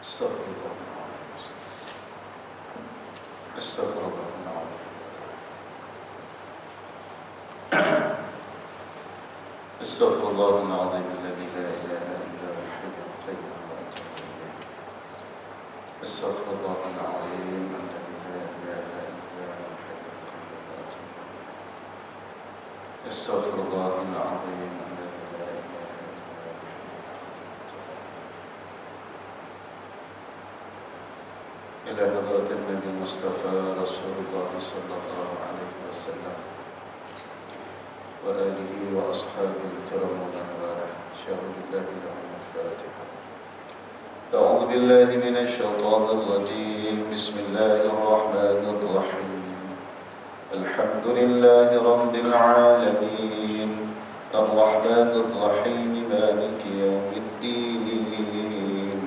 استغفر الله العظيم الذي لا إله إلا هو الحي القيوم وأتوب إليه. استغفر الله العظيم الذي لا إله إلا هو الحي القيوم وأتوب إليه. استغفر الله العظيم الذي لا إله إلا هو الحي القيوم. إلى حضرة النبي المصطفى رسول الله صلى الله عليه وسلم وآله وأصحابه الكرام ومن والاه. شاء بالله لهم الفاتحة. أعوذ بالله من الشيطان الرجيم. بسم الله الرحمن الرحيم. الحمد لله رب العالمين الرحمن الرحيم مالك يوم الدين.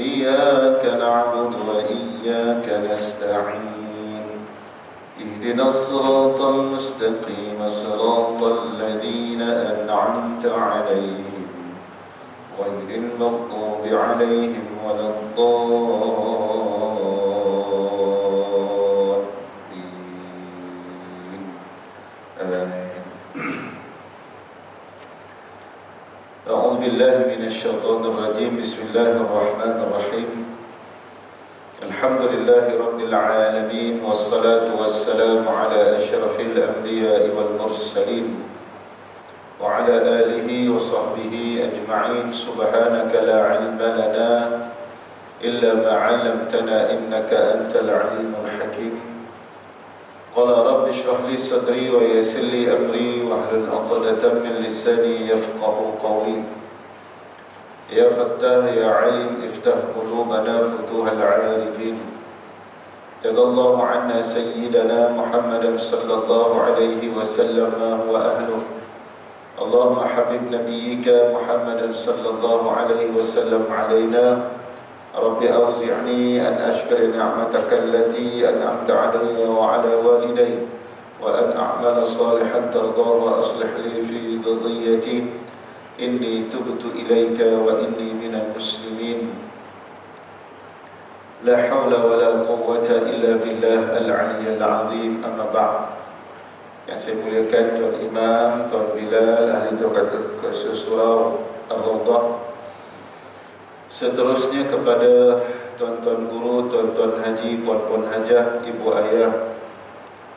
إياك نعبد وإياك نستعين. اهدنا الصراط المستقيم صراط الذين أنعمت عليهم غير المغضوب عليهم ولا الضالين. آمين. أعوذ بالله من الشيطان الرجيم. بسم الله الرحمن الرحيم. الحمد لله رب العالمين والصلاة والسلام على أشرف الأنبياء والمرسلين وعلى آله وصحبه أجمعين. سبحانك لا علم لنا إلا ما علمتنا إنك أنت العليم الحكيم. قال رب اشرح لي صدري ويسر لي أمري واحلل عقدة من لساني يفقه قولي. يا فتاه يا عليم افتح قلوبنا فتوح العارفين. جزا الله عنا سيدنا محمد صلى الله عليه وسلم ما هو أهله. اللهم حبب نبيك محمد صلى الله عليه وسلم علينا. رب أوزعني أن أشكر نعمتك التي أنعمت علي وعلى والدي وأن أعمل صالحا ترضاه وأصلح لي في ذريتي إني تبت إليك وإني من المسلمين. لا حول ولا قوة إلا بالله العلي العظيم. أما بعد. Yang saya muliakan Tuan Imam, Tuan Bilal, ahli Tuan Surau Ar-Rawdah. Seterusnya kepada tuan-tuan guru, tuan-tuan haji, puan-puan hajah, ibu ayah,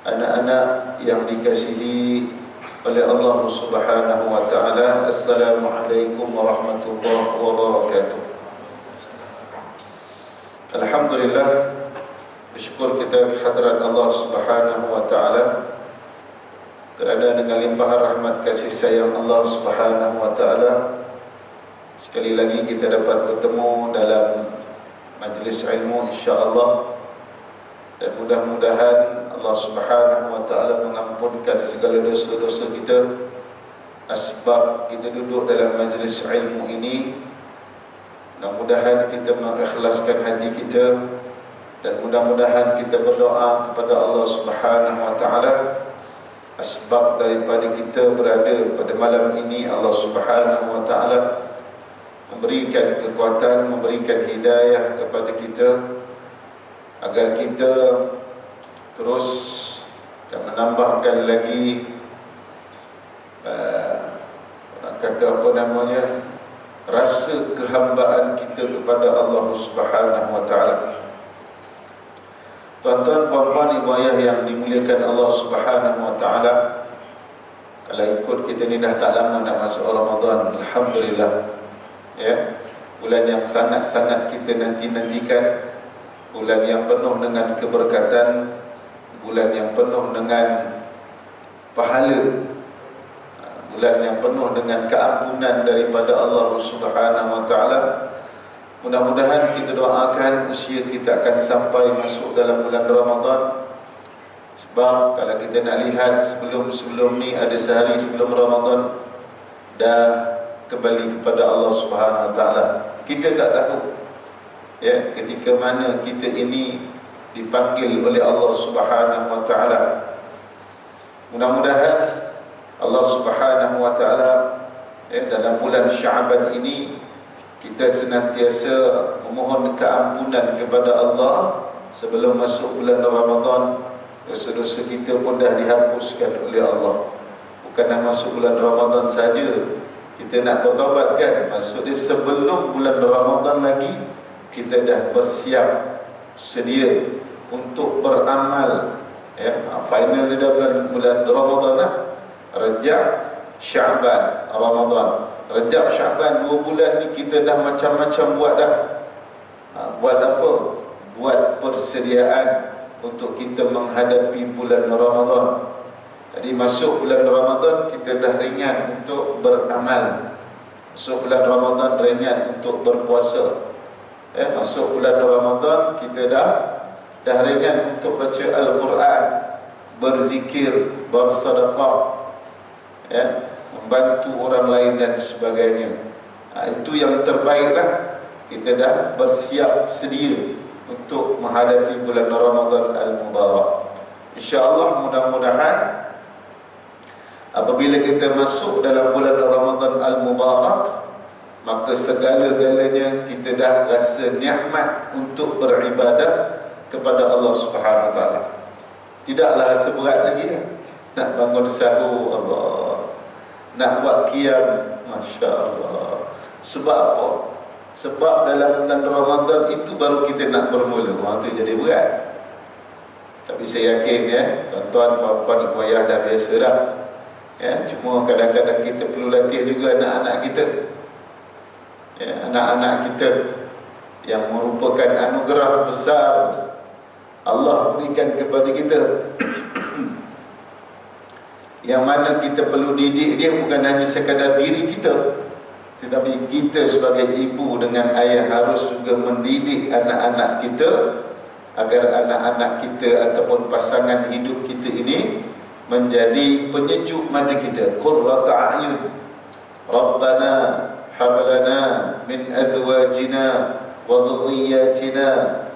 anak-anak yang dikasihi oleh Allah Subhanahu wa taala. Assalamualaikum warahmatullahi wabarakatuh. Alhamdulillah, bersyukur kita kehadirat Allah Subhanahu wa taala kerana dengan limpahan rahmat kasih sayang Allah Subhanahu wa taala sekali lagi kita dapat bertemu dalam majlis ilmu insya-Allah, dan mudah-mudahan Allah Subhanahu wa taala mengampunkan segala dosa-dosa kita. Asbab kita duduk dalam majlis ilmu ini, mudah-mudahan kita mengikhlaskan hati kita, dan mudah-mudahan kita berdoa kepada Allah Subhanahu wa taala. Asbab daripada kita berada pada malam ini, Allah Subhanahu wa taala memberikan kekuatan, memberikan hidayah kepada kita agar kita terus dan menambahkan lagi orang kata apa namanya, rasa kehambaan kita kepada Allah Subhanahu wa taala. Tuan-tuan, puan-puan, ibu ayah yang dimuliakan Allah Subhanahu wa taala, kalau ikut kita ni dah tak lama nak masuk Ramadan, alhamdulillah. Ya, bulan yang sangat-sangat kita nanti-nantikan, bulan yang penuh dengan keberkatan, bulan yang penuh dengan pahala, bulan yang penuh dengan keampunan daripada Allah Subhanahu wa taala. Mudah-mudahan kita doakan usia kita akan sampai masuk dalam bulan Ramadan. Sebab kalau kita nak lihat sebelum ni, ada sehari sebelum Ramadan dah kembali kepada Allah Subhanahu wa taala. Kita tak tahu ya ketika mana kita ini dipanggil oleh Allah Subhanahu wa taala. Mudah-mudahan Allah Subhanahu wa taala dalam bulan Sya'ban ini kita senantiasa memohon keampunan kepada Allah sebelum masuk bulan Ramadan. Dosa-dosa kita pun dah dihapuskan oleh Allah. Bukanlah masuk bulan Ramadan saja kita nak bertaubat kan. Maksudnya sebelum bulan Ramadan lagi kita dah bersiap sedia untuk beramal. Final dia dah bulan Ramadan lah. Rajab, Syaban, Ramadan. Rajab, Syaban 2 bulan ni kita dah macam-macam buat dah. Buat apa? Buat persediaan untuk kita menghadapi bulan Ramadan. Jadi masuk bulan Ramadan kita dah ringan untuk beramal. Masuk bulan Ramadan ringan untuk berpuasa. Masuk bulan Ramadan kita dah ringan untuk baca Al-Quran, berzikir, bersedekah, membantu orang lain dan sebagainya. Itu yang terbaiklah. Kita dah bersiap sedia untuk menghadapi bulan Ramadan Al-Mubarak. InsyaAllah mudah-mudahan apabila kita masuk dalam bulan Ramadan Al-Mubarak, maka segala-galanya kita dah rasa nikmat untuk beribadah kepada Allah Subhanahu Wa Taala. Tidaklah rasa berat lagi ya. Nak bangun sahur, Allah. Nak buat qiyam, Masya Allah. Sebab apa? Sebab dalam bulan Ramadan itu baru kita nak bermula. Itu jadi berat. Tapi saya yakin ya, tuan-tuan, puan-puan, ibu ayah dah biasa dah. Cuma kadang-kadang kita perlu latih juga anak-anak kita. Anak-anak kita yang merupakan anugerah besar Allah berikan kepada kita. Yang mana kita perlu didik dia bukan hanya sekadar diri kita, tetapi kita sebagai ibu dengan ayah harus juga mendidik anak-anak kita agar anak-anak kita ataupun pasangan hidup kita ini menjadi penyejuk mata kita. Qurrata a'yun Rabbana hablana min azwajina wa dhurriyyatina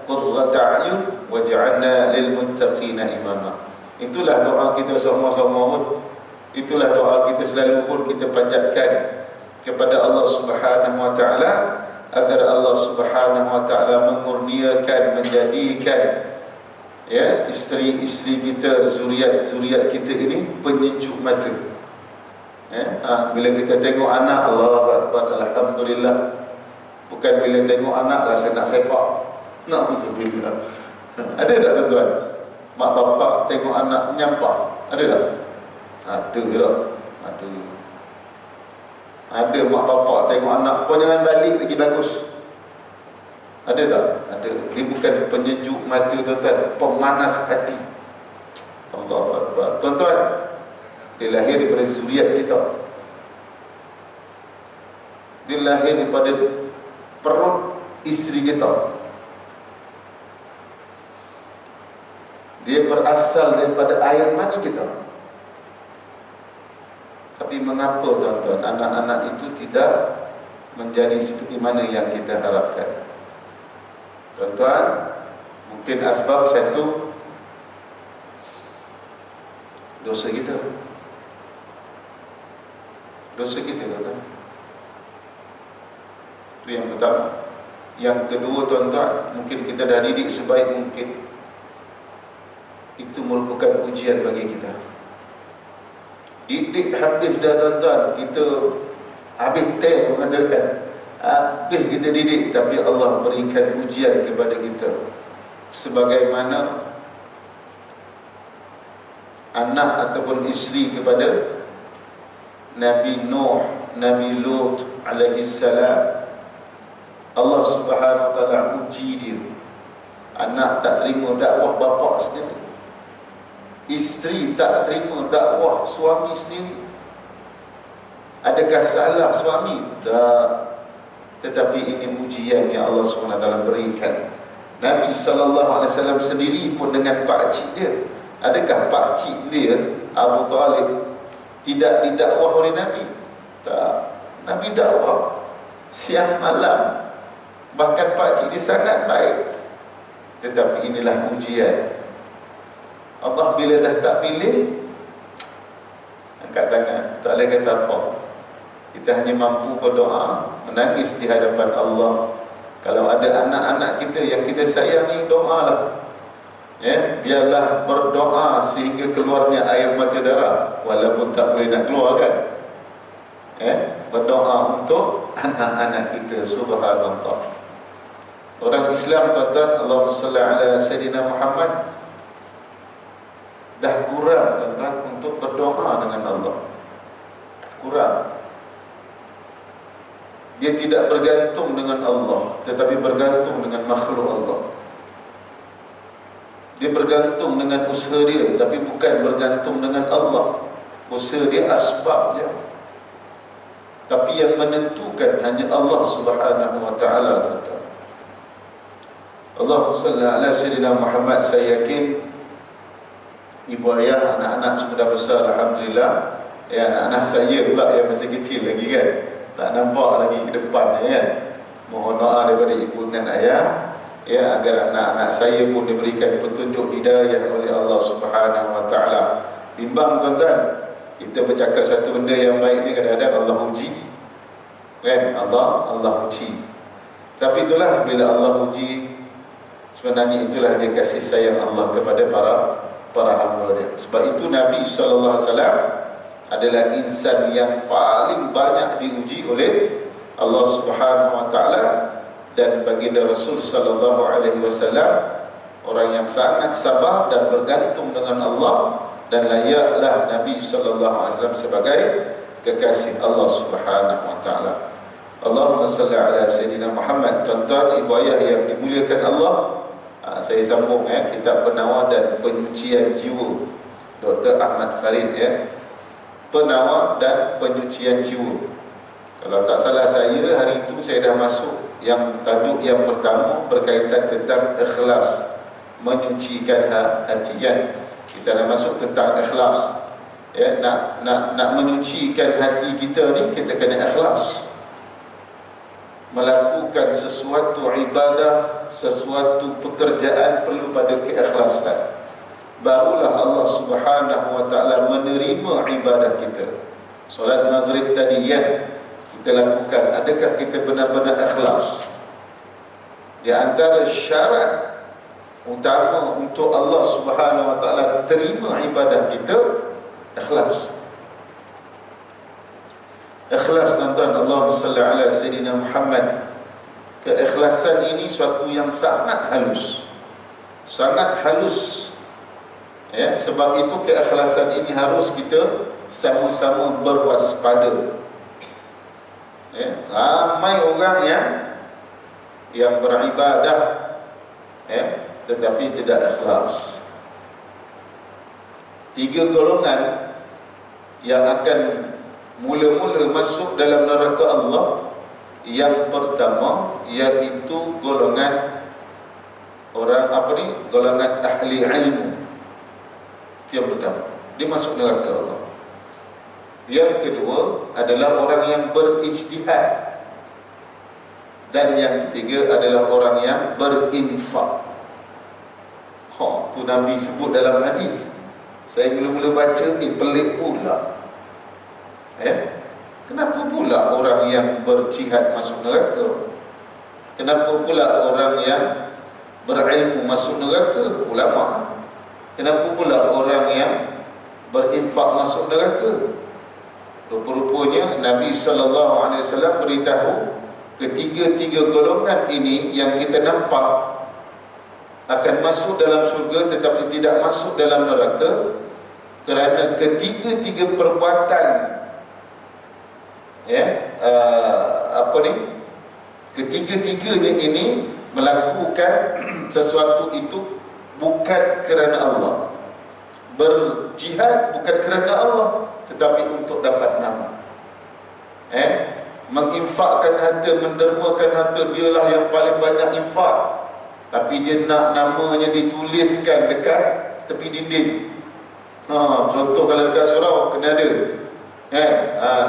qurrata a'yun waj'alna lil muttaqina imama. Itulah doa kita sama-sama pun. Itulah doa kita selalu pun kita panjatkan kepada Allah Subhanahu Wa Taala agar Allah Subhanahu Wa Taala mengurniakan, menjadikan isteri-isteri kita, zuriat-zuriat kita ini penyejuk mata. Bila kita tengok anak, Allahu Akbar, alhamdulillah. Bukan bila tengok anak rasa nak sepak. Na'udzubillah. Ada tak tuan-tuan? Mak bapak tengok anak menyampah, ada tak? Ada tak? Ada. Ada mak bapak tengok anak, kau jangan balik lagi bagus. Ada tak? Ada. Dia bukan penyejuk mata tuan-tuan, pemanas hati. Allahu Akbar. Tuan-tuan, dia lahir daripada zuriat kita. Dia lahir daripada perut isteri kita. Dia berasal daripada air mani kita. Tapi mengapa tuan-tuan anak-anak itu tidak menjadi seperti mana yang kita harapkan? Tuan-tuan, mungkin asbab satu, dosa kita. Dosa kita tuan-tuan. Itu yang pertama. Yang kedua tuan-tuan, mungkin kita dah didik sebaik mungkin. Itu merupakan ujian bagi kita. Didik habis dah tuan-tuan, kita habis teh mengatakan, habis kita didik, tapi Allah berikan ujian kepada kita. Sebagaimana anak ataupun isteri kepada Nabi Nuh, Nabi Lut alaihi salam. Allah Subhanahu Wa Taala uji dia. Anak tak terima dakwah bapa sendiri. Isteri tak terima dakwah suami sendiri. Adakah salah suami? Tak. Tetapi ini ujian yang Allah SWT berikan. Nabi SAW sendiri pun dengan pakcik dia. Adakah pakcik dia, Abu Talib, tidak didakwah oleh Nabi? Tak. Nabi dakwah siang malam. Bahkan pakcik dia sangat baik. Tetapi inilah ujian. Allah bila dah tak pilih, angkat tangan, tak boleh kata apa. Kita hanya mampu berdoa, menangis di hadapan Allah. Kalau ada anak-anak kita yang kita sayangi, doalah. Ya, biarlah berdoa sehingga keluarnya air mata darah, walaupun tak boleh nak keluar kan. Berdoa untuk anak-anak kita. Subhanallah. Orang Islam, tuan-tuan, Allahumma salli ala Sayyidina Muhammad, dah kurang, tuan-tuan, untuk berdoa dengan Allah. Kurang. Dia tidak bergantung dengan Allah, tetapi bergantung dengan makhluk Allah. Dia bergantung dengan usaha dia, tapi bukan bergantung dengan Allah. Usaha dia asbabnya, tapi yang menentukan hanya Allah Subhanahu wa ta'ala, tuan-tuan. Allahumma salli ala Sayyidina Muhammad. Saya yakin ibu ayah, anak-anak sudah besar, alhamdulillah. Anak-anak saya pula yang masih kecil lagi kan, tak nampak lagi ke depan kan. Mohon doa daripada ibu dan ayah, agar anak-anak saya pun diberikan petunjuk hidayah oleh Allah Subhanahu wa ta'ala. Bimbang, tuan-tuan, kita bercakap satu benda yang baik ni kadang-kadang Allah uji kan. Allah uji. Tapi itulah, bila Allah uji, sebenarnya itulah dia kasih sayang Allah kepada para hamba dia. Sebab itu Nabi SAW adalah insan yang paling banyak diuji oleh Allah Subhanahu wa ta'ala. Dan baginda Rasul SAW orang yang sangat sabar dan bergantung dengan Allah, dan layaklah Nabi SAW sebagai kekasih Allah Subhanahu wa ta'ala. Allahumma salli ala Sayyidina Muhammad. Tuan-tuan, ibu ayah yang dimuliakan Allah, saya sambung kitab Penawar dan Penyucian Jiwa, Dr. Ahmad Farid, Penawar dan Penyucian Jiwa. Kalau tak salah saya, hari itu saya dah masuk yang tajuk yang pertama berkaitan tentang ikhlas, menyucikan hati kan. Kita dah masuk tentang ikhlas. Nak menyucikan hati kita ni, kita kena ikhlas. Melakukan sesuatu ibadah, sesuatu pekerjaan perlu pada keikhlasan. Barulah Allah Subhanahu wa ta'ala menerima ibadah kita. Solat maghrib tadi kita lakukan, adakah kita benar-benar ikhlas? Di antara syarat utama untuk Allah Subhanahu wa ta'ala terima ibadah kita, ikhlas. Ikhlas, tuan-tuan, Allahumma salli ala Sayyidina Muhammad. Keikhlasan ini suatu yang sangat halus. Sangat halus. Sebab itu keikhlasan ini harus kita sama-sama berwaspada. Ramai orang yang beribadah tetapi tidak ikhlas. 3 golongan yang akan mula-mula masuk dalam neraka Allah. Yang pertama iaitu golongan orang golongan ahli ilmu. Itu yang pertama, dia masuk neraka Allah. Yang kedua adalah orang yang berijtihad. Dan yang ketiga adalah orang yang berinfak. Tu Nabi sebut dalam hadis. Saya mula-mula baca, pelik pula. Kenapa pula orang yang berjihad masuk neraka? Kenapa pula orang yang berilmu masuk neraka? Ulama. Kenapa pula orang yang berinfak masuk neraka? Rupa-rupanya Nabi SAW beritahu, ketiga-tiga golongan ini yang kita nampak akan masuk dalam syurga tetapi tidak masuk dalam neraka, kerana ketiga-tiga perbuatan ketiga-tiganya ini melakukan sesuatu itu bukan kerana Allah. Berjihad bukan kerana Allah, tetapi untuk dapat nama. Menginfakkan harta, mendermakan harta, dialah yang paling banyak infak, tapi dia nak namanya dituliskan dekat tepi dinding. Contoh kalau dekat surau kena ada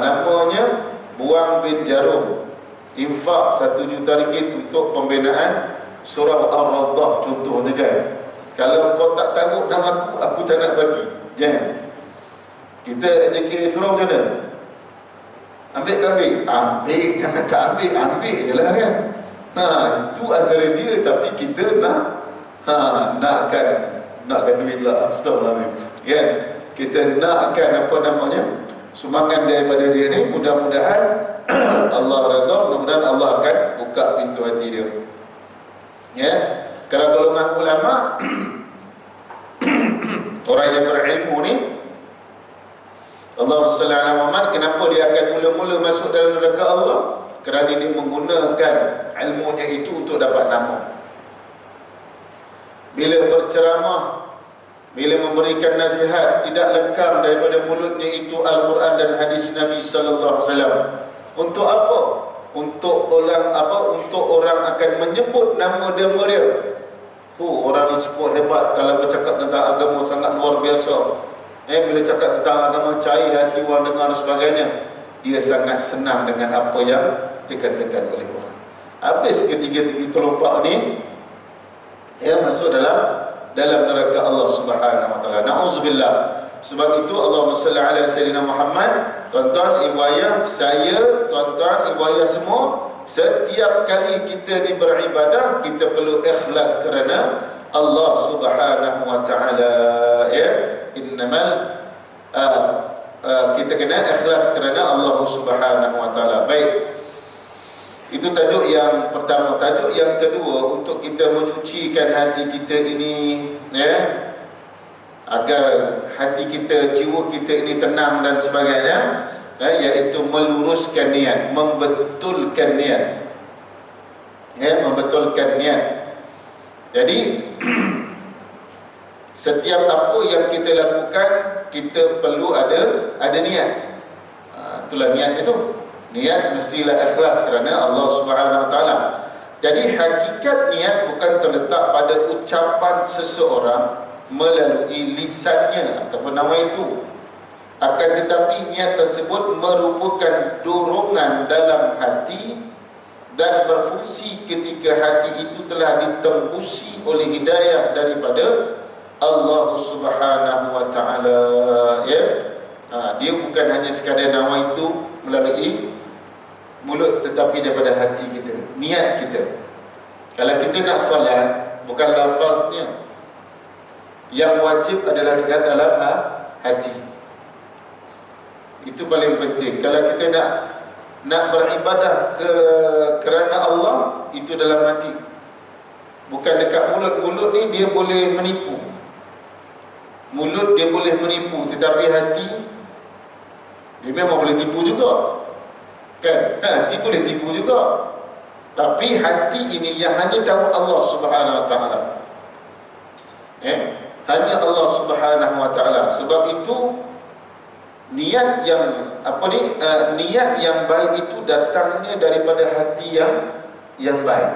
namanya Buang bin Jarum, infak 1 juta ringgit untuk pembinaan surau Ar-Rawdah contohnya kan. Kalau kau tak tahu nama aku tak nak bagi. Jangan. Kita JK surau macam mana? Ambil tak ambil? Ambil, jangan tak ambil, ambil je lah kan. Itu antara dia, tapi kita nakkan duit lah. Astagfirullahaladzim. Kan? Kita nakkan apa namanya, sumbangan daripada dia ni. Mudah-mudahan Allah redha, mudah-mudahan Allah akan buka pintu hati dia. Ya. Kalau golongan ulama orang yang berilmu ni, Allahumma salli ala Muhammad, kenapa dia akan mula-mula masuk dalam neraka Allah? Kerana dia menggunakan ilmunya itu untuk dapat nama. Bila berceramah, bila memberikan nasihat, tidak lekang daripada mulutnya itu Al-Quran dan hadis Nabi sallallahu alaihi wasallam. Untuk apa? Untuk orang akan menyebut nama dia. Orang ini cukup hebat kalau bercakap tentang agama, sangat luar biasa. Bila cakap tentang agama, cair hati orang dengar dan sebagainya. Dia sangat senang dengan apa yang dikatakan oleh orang. Habis ketiga-tiga kelompok ni masuk dalam neraka Allah Subhanahu wa taala. Nauzubillah. Sebab itu Allahumma salli ala sayyidina Muhammad. Tuan-tuan ibu ayah, saya, tuan-tuan ibu ayah semua, setiap kali kita ni beribadah, kita perlu ikhlas kerana Allah Subhanahu wa taala. Innamal kita kena ikhlas kerana Allah Subhanahu wa taala. Baik. Itu tajuk yang pertama. Tajuk yang kedua, untuk kita menyucikan hati kita ini, agar hati kita, jiwa kita ini tenang dan sebagainya, iaitu meluruskan niat, membetulkan niat. Membetulkan niat. Jadi setiap apa yang kita lakukan, kita perlu ada niat. Itulah niat itu. Niat mestilah ikhlas kerana Allah Subhanahu wa taala. Jadi hakikat niat bukan terletak pada ucapan seseorang melalui lisannya ataupun nama itu. Akan tetapi niat tersebut merupakan dorongan dalam hati dan berfungsi ketika hati itu telah ditembusi oleh hidayah daripada Allah Subhanahu wa taala. Dia bukan hanya sekadar nama itu melalui mulut, tetapi daripada hati kita, niat kita. Kalau kita nak solat, bukan lafaznya, yang wajib adalah dalam hati. Itu paling penting. Kalau kita nak beribadah kerana Allah, itu dalam hati. Bukan dekat mulut. Mulut ni dia boleh menipu. Mulut dia boleh menipu, tetapi hati dia memang boleh tipu juga. Kan? Hati boleh tipu juga. Tapi hati ini yang hanya tahu Allah Subhanahu wa taala. Hanya Allah Subhanahu wa taala. Sebab itu niat yang niat yang baik itu datangnya daripada hati yang baik.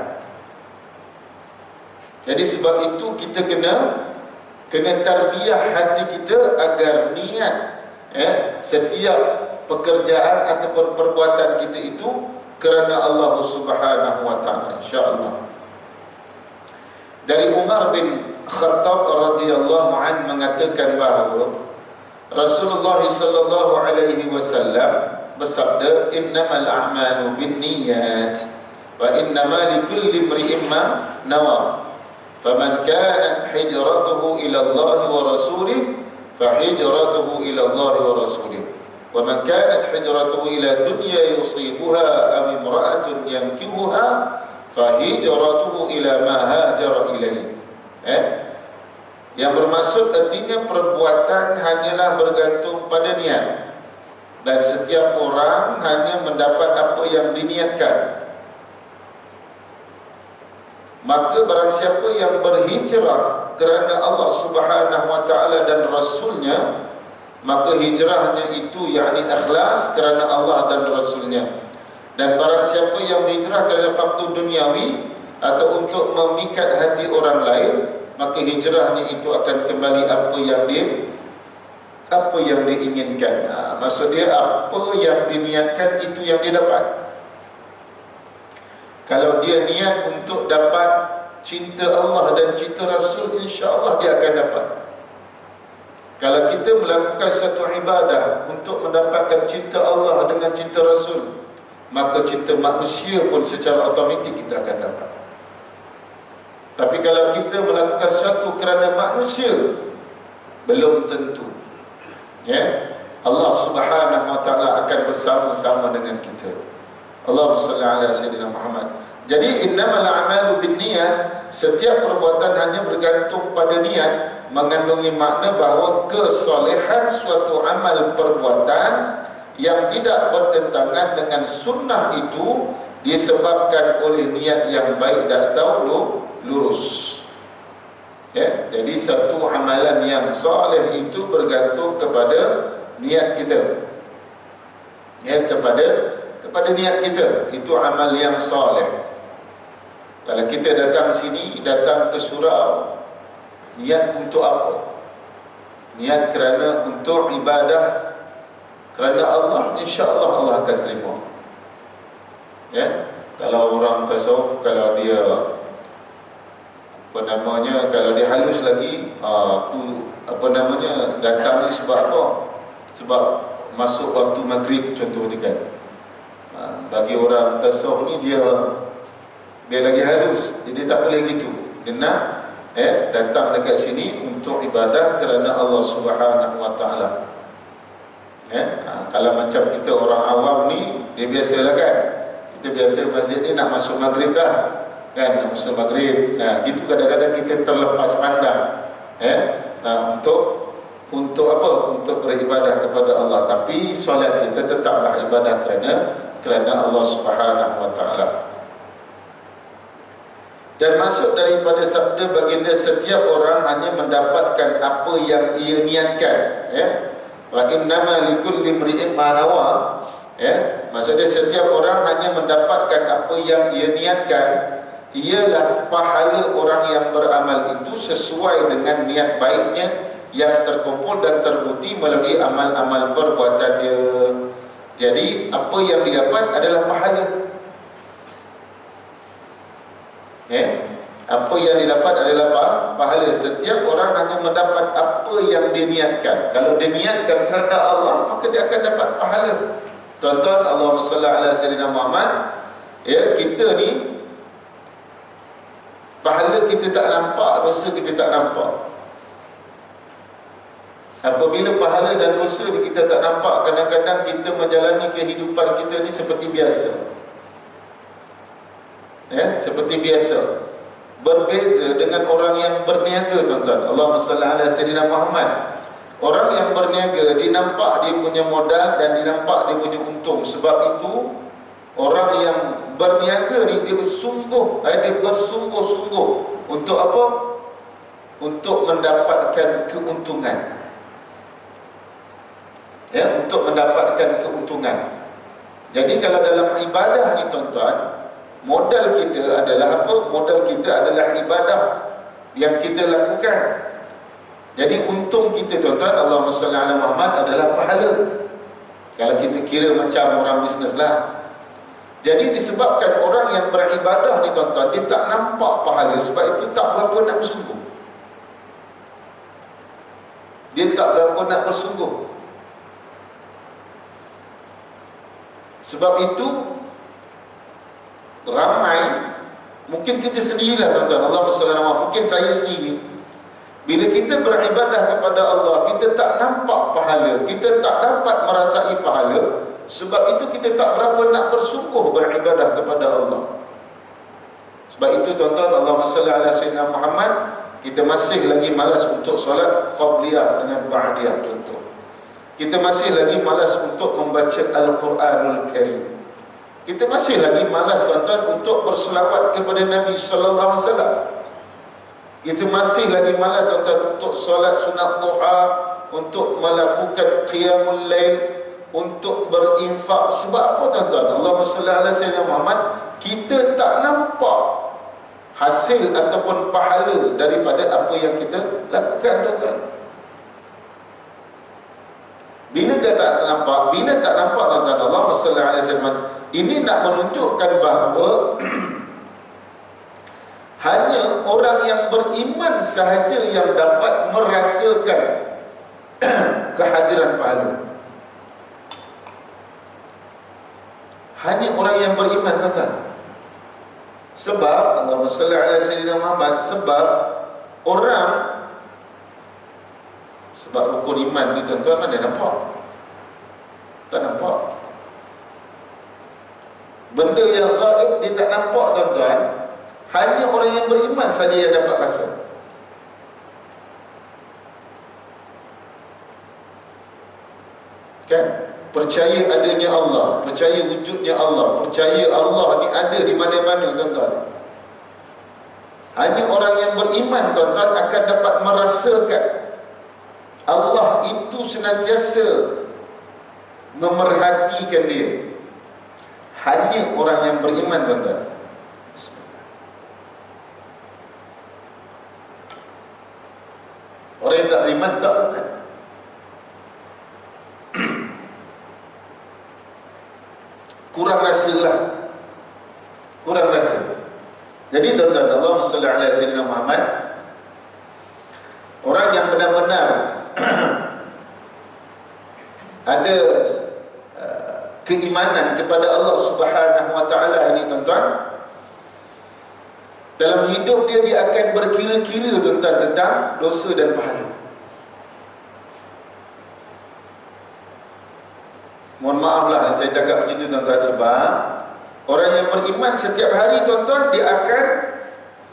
Jadi sebab itu kita kena tarbiyah hati kita agar niat setiap pekerjaan ataupun perbuatan kita itu kerana Allah Subhanahu wa taala, insya-Allah. Dari Umar bin Khattab radhiyallahu an mengatakan bahawa Rasulullah sallallahu alaihi wasallam bersabda, innamal a'malu binniyat wa innama likulli imri'in ma nawa. Faman kanat hijratuhu ila Allah wa rasulih fa hijratuhu ila Allah wa rasulih. Wa man kanat hijratuhu ila dunya yusibuha aw imra'atun yankihuha fa hijratuhu ila ma hajara ilaihi. Yang bermaksud artinya perbuatan hanyalah bergantung pada niat, dan setiap orang hanya mendapat apa yang diniatkan. Maka barang siapa yang berhijrah kerana Allah Subhanahu wa taala dan Rasulnya, maka hijrahnya itu yakni ikhlas kerana Allah dan Rasulnya. Dan barang siapa yang berhijrah kerana faktor duniawi atau untuk memikat hati orang lain, maka hijrahnya itu akan kembali apa yang dia inginkan. Maksud dia, apa yang diniatkan itu yang dia dapat. Kalau dia niat untuk dapat cinta Allah dan cinta Rasul, insya-Allah dia akan dapat. Kalau kita melakukan satu ibadah untuk mendapatkan cinta Allah dengan cinta Rasul, maka cinta manusia pun secara automatik kita akan dapat. Tapi kalau kita melakukan sesuatu kerana manusia, belum tentu. Ya, Allah Subhanahu wa taala akan bersama-sama dengan kita. Allahumma salli ala sayyidina Muhammad. Jadi innamal a'malu binniyat, setiap perbuatan hanya bergantung pada niat, mengandungi makna bahawa kesolehan suatu amal perbuatan yang tidak bertentangan dengan sunnah itu disebabkan oleh niat yang baik dan atau lurus. Ya, jadi satu amalan yang soleh itu bergantung kepada niat kita. Ya, kepada niat kita, itu amal yang soleh. Kalau kita datang sini, datang ke surau, niat untuk apa? Niat kerana untuk ibadah kerana Allah, insya-Allah Allah akan terima. Ya, kalau orang tasawuf, kalau dia kalau dia halus lagi, aku datang ni sebab apa? Sebab masuk waktu maghrib contoh ni kan. Bagi orang tasawuf ni dia lagi halus, jadi tak boleh gitu. Dia nak datang dekat sini untuk ibadah kerana Allah Subhanahu wa taala. Kalau macam kita orang awam ni, dia biasalah kan. Kita biasa masjid ni nak masuk maghrib dah. Kan, nak masuk maghrib. Gitu kadang-kadang kita terlepas pandang. Untuk apa? Untuk beribadah kepada Allah. Tapi solat kita tetaplah ibadah kerana Allah Subhanahu wa taala. Dan masuk daripada sabda baginda, setiap orang hanya mendapatkan apa yang ia niatkan. Wa innama likulli imri'in ma nawa. Maksudnya setiap orang hanya mendapatkan apa yang ia niatkan, ialah pahala orang yang beramal itu sesuai dengan niat baiknya yang terkumpul dan terbukti melalui amal-amal perbuatan dia. Jadi apa yang didapat adalah pahala. Apa yang didapat adalah pahala. Setiap orang hanya mendapat apa yang diniatkan. Kalau diniatkan kerana Allah, maka dia akan dapat pahala. Tuan-tuan, Allahumma salli ala sayyidina Muhammad. Kita ni pahala kita tak nampak, dosa kita tak nampak. Apabila pahala dan dosa kita tak nampak, kadang-kadang kita menjalani kehidupan kita ni seperti biasa. Seperti biasa. Berbeza dengan orang yang berniaga, tuan-tuan. Allahumma salli ala sayyidina Muhammad. Orang yang berniaga, dinampak dia punya modal dan dinampak dia punya untung. Sebab itu orang yang berniaga ni dia bersungguh-sungguh untuk apa? Untuk mendapatkan keuntungan. Untuk mendapatkan keuntungan. Jadi kalau dalam ibadah ni, tuan-tuan, modal kita adalah apa? Modal kita adalah ibadah yang kita lakukan. Jadi untung kita, tuan-tuan, Allahumma salli ala Muhammad, adalah pahala. Kalau kita kira macam orang bisnes lah. Jadi disebabkan orang yang beribadah ni, tuan-tuan, dia tak nampak pahala, sebab itu tak berapa nak bersungguh. Dia tak berapa nak bersungguh. Sebab itu ramai, mungkin kita sendirilah, tuan-tuan, Allahumma salli ala Muhammad, mungkin saya sendiri, bila kita beribadah kepada Allah, kita tak nampak pahala, kita tak dapat merasai pahala. Sebab itu kita tak berapa nak bersungguh beribadah kepada Allah. Sebab itu, tuan-tuan, Allahumma salli ala sayyidina Muhammad, kita masih lagi malas untuk solat qabliyah dengan ba'diyah contoh. Kita masih lagi malas untuk membaca Al-Quranul Karim. Kita masih lagi malas, tuan-tuan, untuk berselawat kepada Nabi sallallahu alaihi wasallam. Kita masih lagi malas, tuan-tuan, untuk solat sunat duha, untuk melakukan qiyamul lail, untuk berinfak. Sebab apa, tuan-tuan? Allahumma salli ala sayyidina Muhammad, kita tak nampak hasil ataupun pahala daripada apa yang kita lakukan, tuan-tuan. Bila kita tak nampak, tuan-tuan, Allahumma salli ala sayyidina Muhammad, ini nak menunjukkan bahawa hanya orang yang beriman sahaja yang dapat merasakan kehadiran pahala. Hanya orang yang beriman, tuan-tuan. Sebab Allahumma salli ala Sayyidina Muhammad, sebab rukun iman ni, tuan-tuan, mana nampak? Tak nampak. Benda yang gaib dia tak nampak, tuan-tuan. Hanya orang yang beriman saja yang dapat rasa. Kan? Percaya adanya Allah, percaya wujudnya Allah, percaya Allah ni ada di mana-mana, tuan-tuan. Hanya orang yang beriman, tuan-tuan, akan dapat merasakan Allah itu senantiasa memerhatikan dia. Hanya orang yang beriman, tuan-tuan. Orang yang tak beriman tak, tuan-tuan. Kurang rasa lah. Kurang rasa. Jadi, tuan-tuan, Allahumma salli ala Sayyidina Muhammad, orang yang benar-benar ada keimanan kepada Allah Subhanahu wa ta'ala ini, tuan-tuan, dalam hidup dia akan berkira-kira, tuan-tuan, tentang dosa dan pahala. Mohon maaf lah saya cakap macam tu, tuan-tuan, sebab orang yang beriman setiap hari, tuan-tuan, dia akan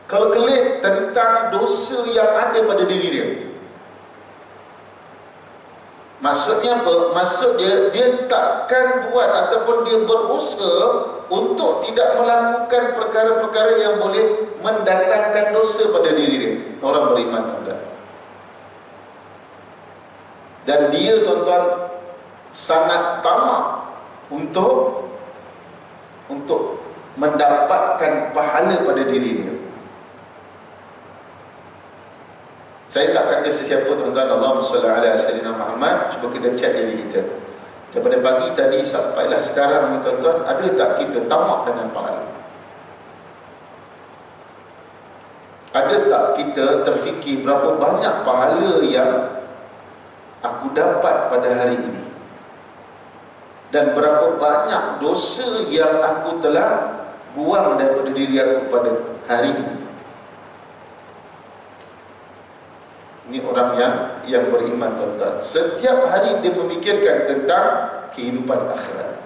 kalkulate tentang dosa yang ada pada diri dia. Maksudnya apa? Maksud dia takkan buat ataupun dia berusaha untuk tidak melakukan perkara-perkara yang boleh mendatangkan dosa pada diri dia. Orang beriman, tuan-tuan. Dan dia, tuan-tuan, sangat tamak untuk mendapatkan pahala pada diri dia. Saya tak kata sesiapa, tuan-tuan. Allahumma salli ala Sayyidina Muhammad. Cuba kita cek diri kita. Daripada pagi tadi sampailah sekarang ni, tuan-tuan, ada tak kita tamak dengan pahala? Ada tak kita terfikir berapa banyak pahala yang aku dapat pada hari ini? Dan berapa banyak dosa yang aku telah buang daripada diri aku pada hari ini? Ini orang yang beriman, tuan-tuan. Setiap hari dia memikirkan tentang kehidupan akhirat.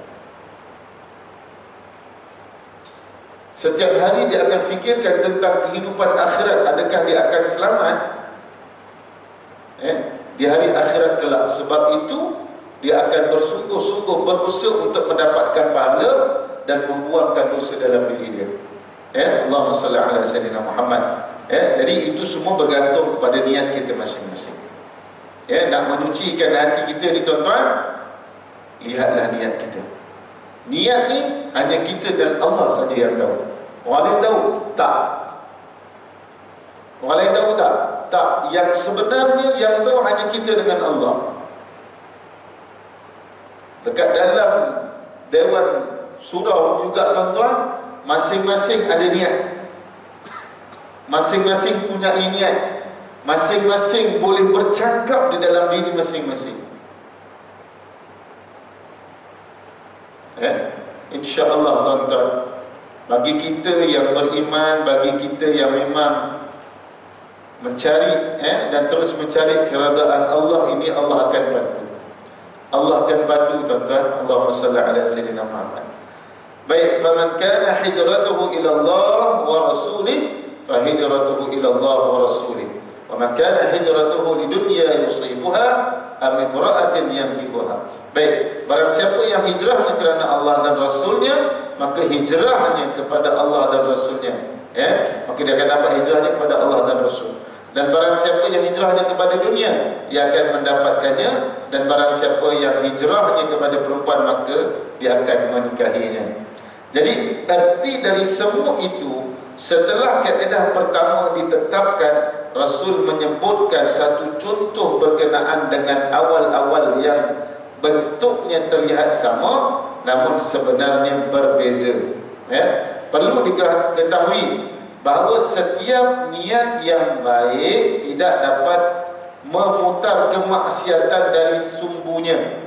Setiap hari dia akan fikirkan tentang kehidupan akhirat. Adakah dia akan selamat di hari akhirat kelak? Sebab itu dia akan bersungguh-sungguh berusaha untuk mendapatkan pahala dan membuangkan dosa dalam diri dia. Allahumma salli ala Sayyidina Muhammad. Jadi itu semua bergantung kepada niat kita masing-masing. Nak menyucikan hati kita ni, tuan-tuan, lihatlah niat kita. Niat ni hanya kita dan Allah saja yang tahu. Orang lain tahu? Tak. Orang lain tahu tak? Tak. Yang sebenarnya yang tahu hanya kita dengan Allah. Dekat dalam Dewan Surau juga, tuan-tuan, masing-masing ada niat. Masing-masing punya niat. Masing-masing boleh bercakap di dalam diri masing-masing. InsyaAllah, tuan-tuan, bagi kita yang beriman, bagi kita yang memang mencari dan terus mencari keredaan Allah, ini Allah akan bantu. Allah akan bantu, tuan-tuan. Allahumma salli ala Sayyidina Muhammad. Baik, faman kana hijratuhu ila Allah wa rasulih, fa hijratuhu ila Allah wa rasulih. Wa man kana hijratuhu lidunya yusibuha am imra'atin yankihuha. Baik, barang siapa yang hijrahnya kerana Allah dan Rasulnya, maka hijrahnya kepada Allah dan Rasulnya. Maka dia akan dapat hijrahnya kepada Allah dan Rasul. Dan barang siapa yang hijrahnya kepada dunia, dia akan mendapatkannya. Dan barang siapa yang hijrahnya kepada perempuan, maka dia akan menikahinya. Jadi arti dari semua itu, setelah kaedah pertama ditetapkan, Rasul menyebutkan satu contoh berkenaan dengan awal-awal yang bentuknya terlihat sama, namun sebenarnya berbeza. Perlu diketahui bahawa setiap niat yang baik tidak dapat memutar kemaksiatan dari sumbunya.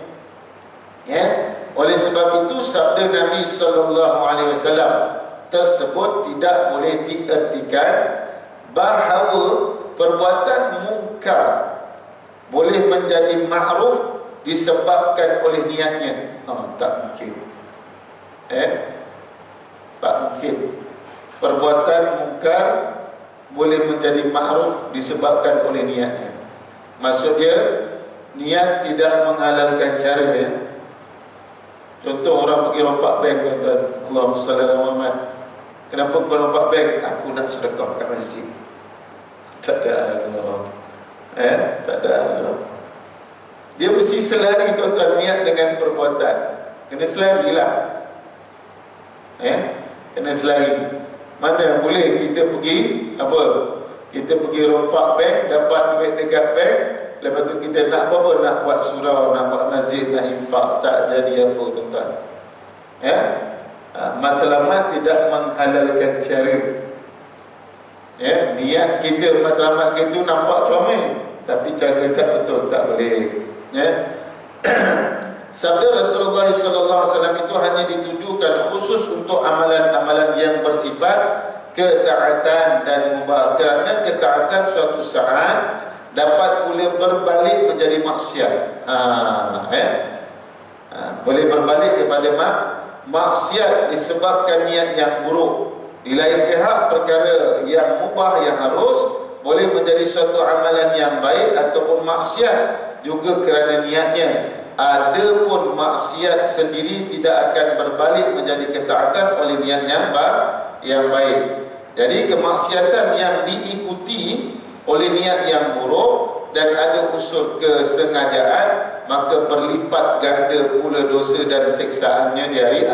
Ya, oleh sebab itu sabda Nabi sallallahu alaihi wasallam tersebut tidak boleh diertikan bahawa perbuatan mungkar boleh menjadi ma'ruf disebabkan oleh niatnya. Tak mungkin. Tak mungkin. Perbuatan mungkar boleh menjadi ma'ruf disebabkan oleh niatnya. Maksud dia, niat tidak menghalalkan cara ya. Contoh orang pergi rompak bank, kata Allahumma salli ala Muhammad. Kenapa kau rompak bank? Aku nak sedekah kat masjid. Tak ada Allah. Tak ada Allah. Dia mesti selari tuan-tuan, niat dengan perbuatan. Kena selari lah. Kena selari. Mana boleh kita pergi apa? Kita pergi rompak bank, dapat duit dekat bank, lepas tu kita nak apa? Nak buat surau, nak buat masjid, nak infak, tak jadi apa tuan-tuan. Matlamat tidak menghalalkan cara. Niat kita, matlamat kita nampak comel, tapi cara tak betul, tak boleh. Sabda Rasulullah SAW itu hanya ditujukan khusus untuk amalan-amalan yang bersifat ketaatan dan mubah, kerana ketaatan suatu saat dapat pula berbalik menjadi maksiat. Boleh berbalik kepada maksiat disebabkan niat yang buruk. Di lain pihak, perkara yang mubah, yang harus, boleh menjadi suatu amalan yang baik ataupun maksiat juga kerana niatnya. Adapun maksiat sendiri tidak akan berbalik menjadi ketaatan oleh niat yang baik. Jadi kemaksiatan yang diikuti oleh niat yang buruk dan ada unsur kesengajaan, maka berlipat ganda pula dosa dan seksaannya di hari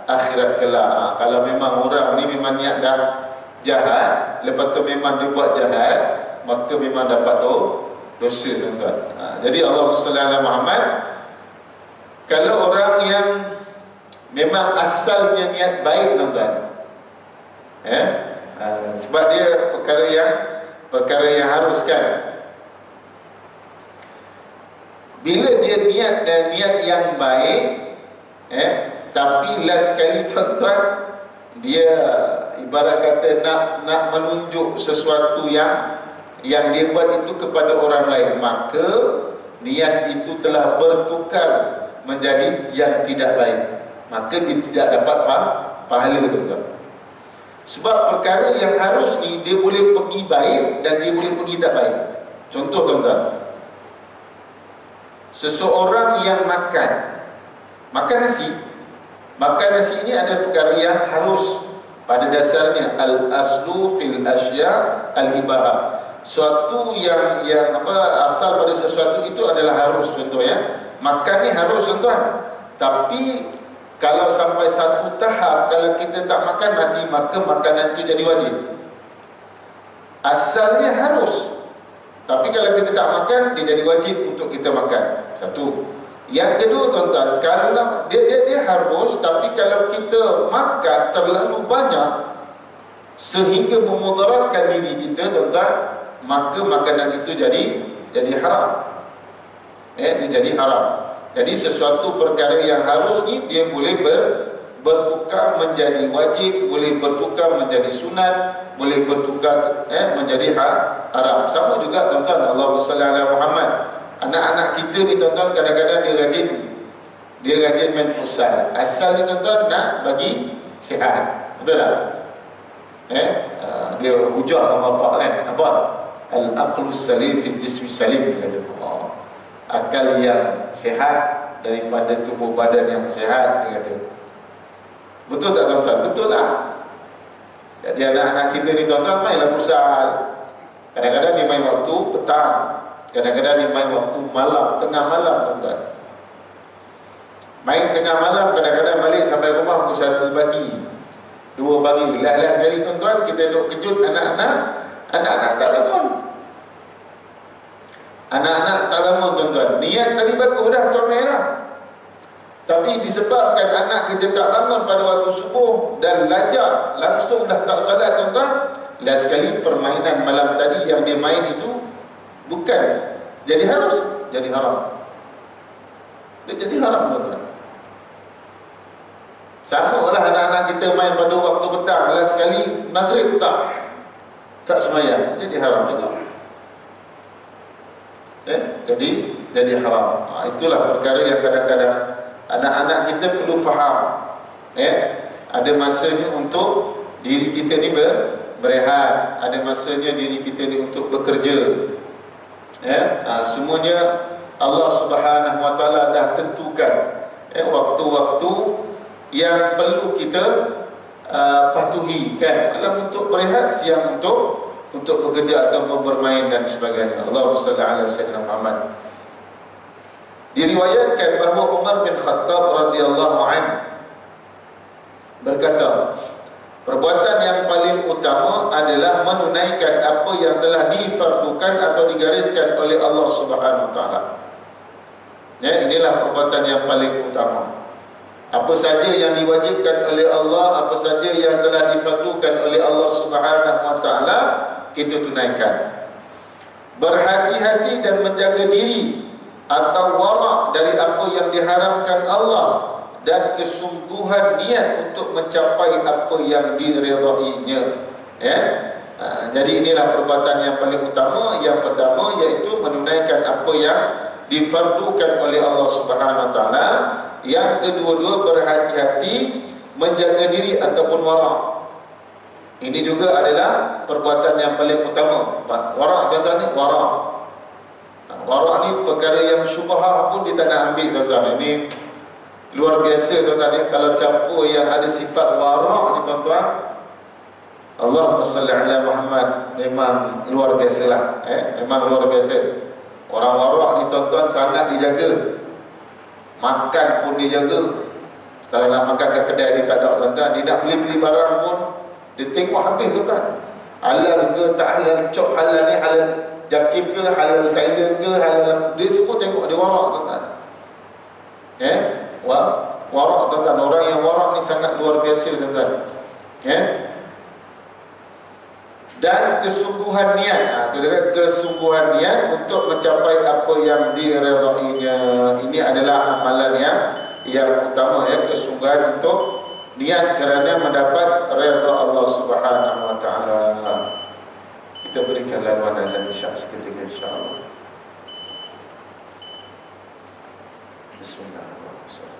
akhirat kelak. Kalau memang orang ni memang niat dah jahat, lepas tu memang dia buat jahat, maka memang dapat dosa tuan-tuan. Jadi Allahumma salli ala Muhammad. Kalau orang yang memang asalnya niat baik tuan-tuan, sebab dia perkara yang harus kan. Bila dia niat yang baik, tapi last sekali tuan-tuan, dia ibarat kata nak menunjuk sesuatu yang dia buat itu kepada orang lain, maka niat itu telah bertukar menjadi yang tidak baik, maka dia tidak dapat pahala tuan-tuan. Sebab perkara yang harus ni, dia boleh pergi baik dan dia boleh pergi tak baik. Contoh tuan-tuan, seseorang yang makan nasi ini adalah perkara yang harus. Pada dasarnya al-aslu fil asya al-ibahah. Suatu yang asal pada sesuatu itu adalah harus. Contoh makan ni harus tuan-tuan. Tapi kalau sampai satu tahap, kalau kita tak makan mati, maka makanan itu jadi wajib. Asalnya harus, tapi kalau kita tak makan, dia jadi wajib untuk kita makan. Satu. Yang kedua tuan-tuan, kalau dia harus, tapi kalau kita makan terlalu banyak sehingga memudaratkan diri kita tuan-tuan, maka makanan itu jadi haram. Dia jadi haram. Jadi sesuatu perkara yang harus ni, dia boleh bertukar menjadi wajib, boleh bertukar menjadi sunat, boleh bertukar menjadi haram. Sama juga tuan-tuan, Allahumma salli ala Muhammad. Anak-anak kita ni tuan-tuan, kadang-kadang dia rajin main futsal. Asal ni tuan-tuan nak bagi sihat, betul tak? Dia hujah dengan bapak kan, apa? Al-aqlu salim fi jismi salim, kata akal yang sihat daripada tubuh badan yang sihat, dia kata. Betul tak tuan-tuan? Betul lah. Jadi anak-anak kita ni tuan-tuan mainlah futsal. Kadang-kadang dia main waktu petang, kadang-kadang dia main waktu malam, tengah malam tuan-tuan. Main tengah malam, kadang-kadang balik sampai rumah pukul 1 pagi, 2 pagi. Last kali tuan-tuan, kita duk kejut anak-anak tak bangun. Anak-anak tak bangun tuan-tuan. Niat tadi bagus dah, comel dah. Tapi disebabkan anak kita tak bangun pada waktu subuh dan lajak, langsung dah tak salat tuan-tuan. Last sekali permainan malam tadi yang dia main itu bukan jadi harus jadi haram. Dia jadi haram, tuan-tuan. Sama lah anak-anak kita main pada waktu petang, lah sekali maghrib tak sembahyang, jadi haram juga. Jadi haram. Itulah perkara yang kadang-kadang anak-anak kita perlu faham. Ada masanya untuk diri kita ni berehat, ada masanya diri kita ni untuk bekerja. Semuanya Allah Subhanahu Wa Taala dah tentukan waktu-waktu yang perlu kita patuhi, kan? Malam untuk berehat, siang untuk bekerja atau bermain dan sebagainya. Allahumma salli ala sayyidina Muhammad. Diriwayatkan bahawa Umar bin Khattab radhiyallahu anhu berkata, perbuatan yang paling utama adalah menunaikan apa yang telah difardukan atau digariskan oleh Allah Subhanahu Wa Taala. Inilah perbuatan yang paling utama. Apa saja yang diwajibkan oleh Allah, apa saja yang telah difardukan oleh Allah Subhanahu Wa Taala, kita tunaikan. Berhati-hati dan menjaga diri atau wara' dari apa yang diharamkan Allah, dan kesungguhan niat untuk mencapai apa yang diridainya. Jadi inilah perbuatan yang paling utama. Yang pertama iaitu menunaikan apa yang difardukan oleh Allah Subhanahu Wa Taala. Yang kedua-dua, berhati-hati menjaga diri ataupun wara'. Ini juga adalah perbuatan yang paling utama. Wara', tuan-tuan ni, wara'. Wara' ni perkara yang syubhah pun dia tak nak ambil, tuan-tuan. Ini luar biasa, tuan-tuan ni. Kalau siapa yang ada sifat wara' ni, tuan-tuan, Allahumma salli ala Muhammad, memang luar biasalah. Memang luar biasa. Orang wara' ni, tuan-tuan, sangat dijaga. Makan pun dijaga. Kalau nak makan kat kedai dia tak ada, tuan-tuan. Dia nak beli-beli barang pun dia tengok habis, tuan-tuan. Halal ke tak halal, cop halal ni, halal Jakib ke, halal Thailand ke, halal, dia semua tengok. Dia warak, tuan-tuan. Warak, tuan-tuan. Orang yang warak ni sangat luar biasa, tuan-tuan. Dan kesungguhan niat, itu dia, kesungguhan niat untuk mencapai apa yang diredainya. Ini adalah amalan yang utama, kesungguhan untuk niat kerana mendapat redha Allah Subhanahu Wa Taala. Kita berikan laluan azan isya seketika, insya-Allah. Bismillahirrahmanirrahim.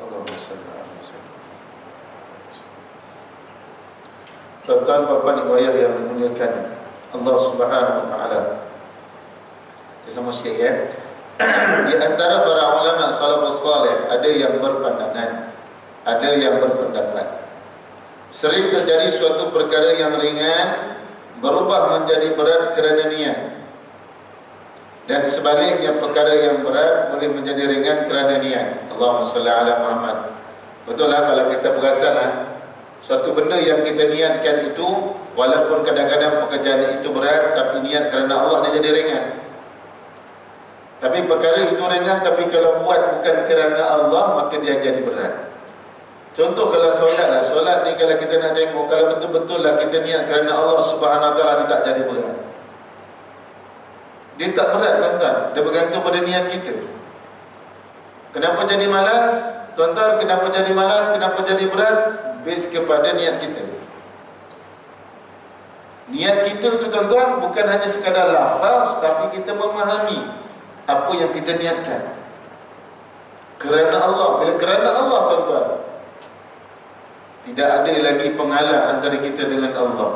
Allahumma salli ala Muhammad. Tuan-tuan, bapa ibu ayah yang dimuliakan Allah Subhanahu wa taala. Sama sikit ya. Di antara para ulama salafus salih ada yang berpandangan, ada yang berpendapat sering terjadi suatu perkara yang ringan berubah menjadi berat kerana niat, dan sebaliknya perkara yang berat boleh menjadi ringan kerana niat. Allahumma salli ala Muhammad. Betul lah kalau kita perasan lah, suatu benda yang kita niatkan itu walaupun kadang-kadang pekerjaan itu berat, tapi niat kerana Allah dia jadi ringan. Tapi perkara itu ringan, tapi kalau buat bukan kerana Allah maka dia jadi berat. Contoh kalau solat lah, solat ni kalau kita nak tengok, kalau betul-betul lah kita niat kerana Allah Subhanahu wa taala, dia tak jadi berat. Dia tak berat tuan-tuan, dia bergantung pada niat kita. Kenapa jadi malas? Tuan-tuan, kenapa jadi malas, kenapa jadi berat? Base kepada niat kita. Niat kita tu tuan-tuan bukan hanya sekadar lafaz, tapi kita memahami apa yang kita niatkan kerana Allah. Bila kerana Allah tuan-tuan, tidak ada lagi penghalang antara kita dengan Allah.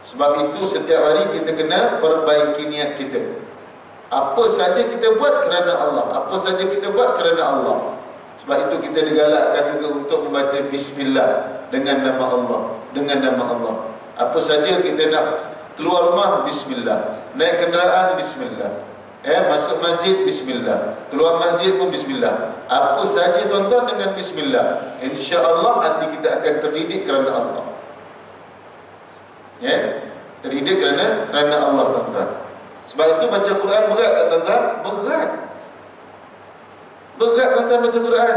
Sebab itu setiap hari kita kena perbaiki niat kita. Apa saja kita buat kerana Allah, apa saja kita buat kerana Allah. Sebab itu kita digalakkan juga untuk membaca bismillah dengan nama Allah, dengan nama Allah. Apa saja kita nak, keluar rumah bismillah, naik kenderaan bismillah, masuk masjid bismillah, keluar masjid pun bismillah. Apa saja tuan-tuan dengan bismillah, insya-Allah hati kita akan terdidik kerana Allah. Terdidik kerana Allah tuan-tuan. Sebab itu baca Quran berat tak tuan-tuan? Berat. Berat tuan-tuan baca Quran.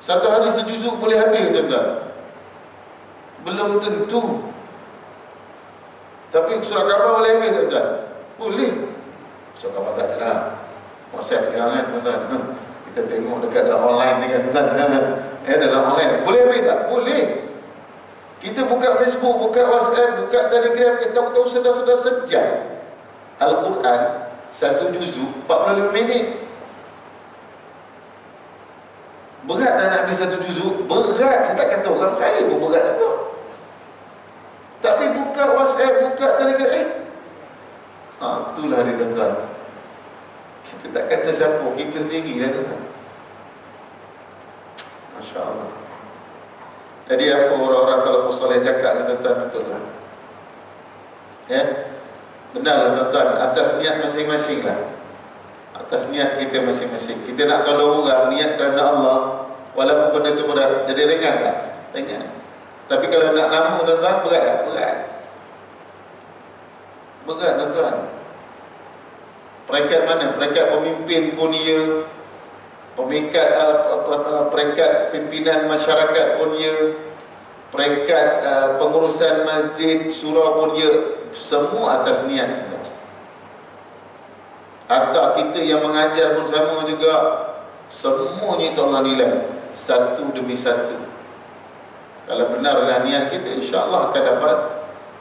Satu hari sejuzuk boleh habis tuan-tuan? Belum tentu. Tapi surah khabar boleh habis tuan-tuan? Boleh. Surah khabar tak ada lah. WhatsApp jangan tuan-tuan. Kita tengok dekat dalam online ni kan tuan-tuan. Dalam online. Boleh habis tak? Boleh. Kita buka Facebook, buka WhatsApp, buka Telegram, tahu-tahu sedar-sedar sejam. Al-Quran satu juzuk 45 minit. Berat tak nak habis satu juzuk? Berat. Saya tak kata orang saya pun berat juga. Tapi buka WhatsApp, buka Telegram, itulah dia tuan-tuan. Kita tak kata siapa, kita sendiri lah tuan-tuan. Masya Allah. Jadi apa orang-orang salafus salih cakap ni tuan-tuan, betul lah. Benarlah tuan-tuan, atas niat masing-masing lah. Atas niat kita masing-masing. Kita nak tolong orang, niat kerana Allah, walaupun benda tu berat, jadi ringan tak? Ringan. Tapi kalau nak nama tuan-tuan, berat tak? Berat. Berat tuan-tuan. Peringkat mana? Peringkat pemimpin pun ia, peringkat pimpinan masyarakat pun ia, peringkat pengurusan masjid, surau pun ia, semua atas niat kita. Atau kita yang mengajar pun sama juga, semuanya itu Allah nilai satu demi satu. Kalau benarlah niat kita, insya-Allah akan dapat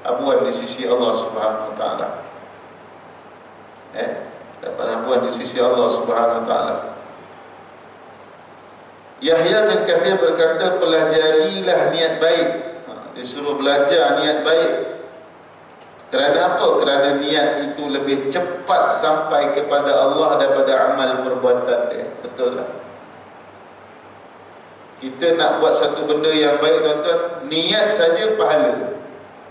abuan di sisi Allah Subhanahu wa taala. Dapat abuan di sisi Allah Subhanahu wa taala. Yahya bin Kathir berkata, pelajarilah niat baik. Disuruh belajar niat baik. Kerana apa? Kerana niat itu lebih cepat sampai kepada Allah daripada amal perbuatan dia. Betul lah. Kita nak buat satu benda yang baik tuan-tuan, niat saja pahala.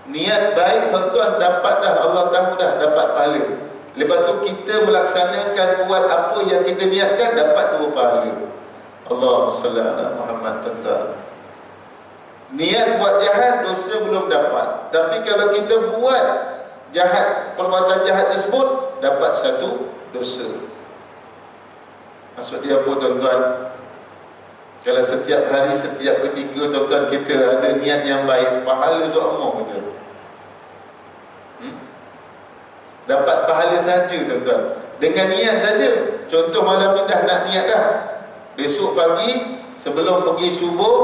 Niat baik tuan-tuan dapat dah, Allah tahu dah dapat pahala. Lepas tu kita melaksanakan buat apa yang kita niatkan, dapat 2 pahala. Allahumma salli ala Muhammad tuan-tuan. Niat buat jahat, dosa belum dapat. Tapi kalau kita buat jahat, perbuatan jahat tersebut, dapat 1 dosa. Maksud dia apa tuan-tuan? Kalau setiap hari, setiap ketika tuan-tuan kita ada niat yang baik, pahala seumur kita. Dapat pahala saja tuan-tuan. Dengan niat saja. Contoh malam ni dah nak niat dah. Besok pagi sebelum pergi subuh,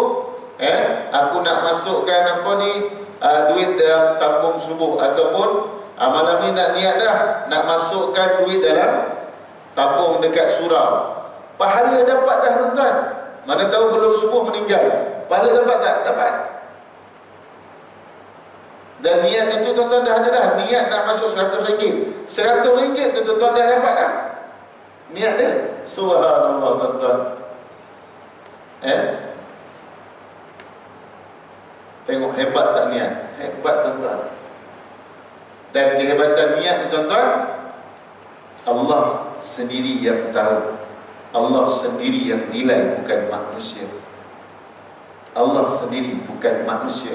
aku nak masukkan duit dalam tabung subuh, ataupun malam ni nak niat dah nak masukkan duit dalam tabung dekat surau. Pahala dapat dah tuan-tuan. Mana tahu belum subuh meninggal, pahala dapat tak? Dapat. Dan niat itu tuan-tuan dah ada dah. Niat nak masuk RM100. RM100 tu tuan-tuan dah dapat dah. Niat dia. Subhanallah tuan-tuan. Tengok hebat tak niat? Hebat tuan-tuan. Dan kehebatan niat tuan-tuan, Allah sendiri yang tahu. Allah sendiri yang nilai, bukan manusia. Allah sendiri, bukan manusia.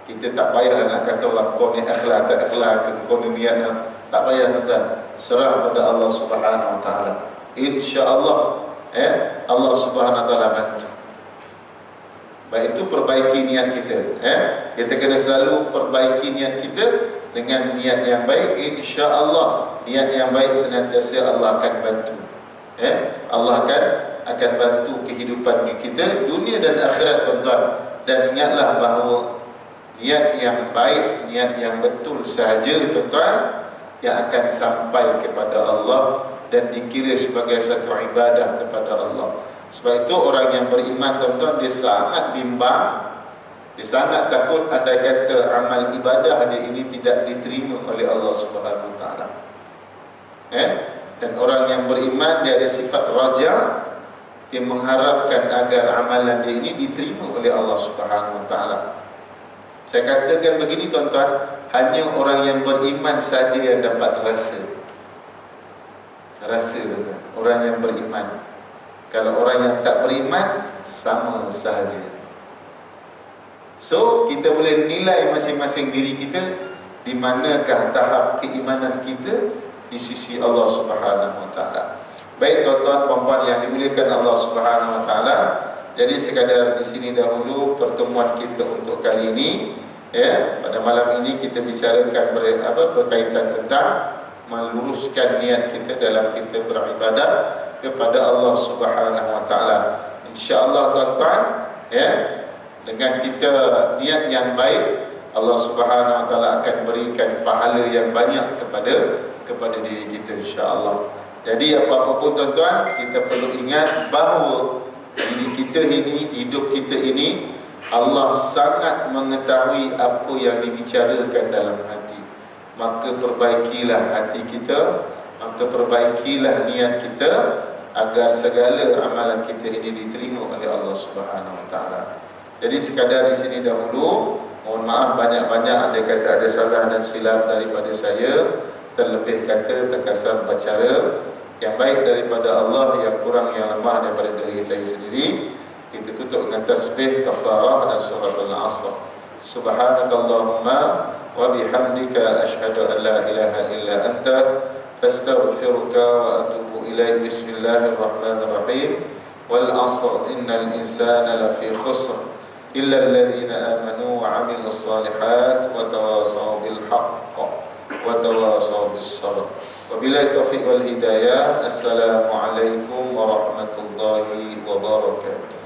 Kita tak payahlah nak kata orang kau ni ikhlas tak ikhlas, kau ni niat, tak payah tuan-tuan. Serah pada Allah Subhanahu Wa Taala. Insya-Allah Allah Subhanahu Wa Taala bantu. Baik itu perbaiki niat kita. Kita kena selalu perbaiki niat kita dengan niat yang baik. Insya-Allah niat yang baik senantiasa Allah akan bantu. Allah akan bantu kehidupan kita dunia dan akhirat tuan-tuan. Dan ingatlah bahawa niat yang baik, niat yang betul sahaja tuan-tuan yang akan sampai kepada Allah dan dikira sebagai satu ibadah kepada Allah. Sebab itu orang yang beriman tuan-tuan, dia sangat bimbang, dia sangat takut andai kata amal ibadah dia ini tidak diterima oleh Allah Subhanahu Wa Taala. Dan orang yang beriman, dia ada sifat raja, dia mengharapkan agar amalan dia ini diterima oleh Allah Subhanahu Wa Taala. Saya katakan begini tuan-tuan, hanya orang yang beriman saja yang dapat rasa tuan-tuan, orang yang beriman. Kalau orang yang tak beriman, sama sahaja. So, kita boleh nilai masing-masing diri kita, di manakah tahap keimanan kita di sisi Allah Subhanahu Wa Taala. Baik tuan-tuan puan-puan yang dimuliakan Allah Subhanahu Wa Taala. Jadi sekadar di sini dahulu pertemuan kita untuk kali ini. Pada malam ini kita bicarakan berkaitan tentang meluruskan niat kita dalam kita beribadah kepada Allah Subhanahu Wa Taala. Insya-Allah tuan-tuan, dengan kita niat yang baik, Allah Subhanahu Wa Taala akan berikan pahala yang banyak kepada diri kita insya-Allah. Jadi apa-apa pun tuan-tuan, kita perlu ingat bahawa diri kita ini, hidup kita ini, Allah sangat mengetahui apa yang dibicarakan dalam hati. Maka perbaikilah hati kita, maka perbaikilah niat kita agar segala amalan kita ini diterima oleh Allah Subhanahu Wa Taala. Jadi sekadar di sini dahulu, mohon maaf banyak-banyak andai kata ada salah dan silap daripada saya, terlebih kata terkasar berbicara. Yang baik daripada Allah, yang kurang yang lemah daripada diri saya sendiri. Kita tutup dengan tasbih, kafarah dan surah Al-Asr. Subhanakallahumma wa bihamdika asyhadu an la ilaha illa anta astaghfiruka wa atubu ilaik. Bismillahirrahmanirrahim. Wal 'asr innal insana lafi khusr illa alladhina amanu wa 'amilus shalihat wa tawasaw bil haqq wa tawasaw bis sabr. Wabillahi taufiq wal hidayah. Assalamualaikum warahmatullahi wabarakatuh.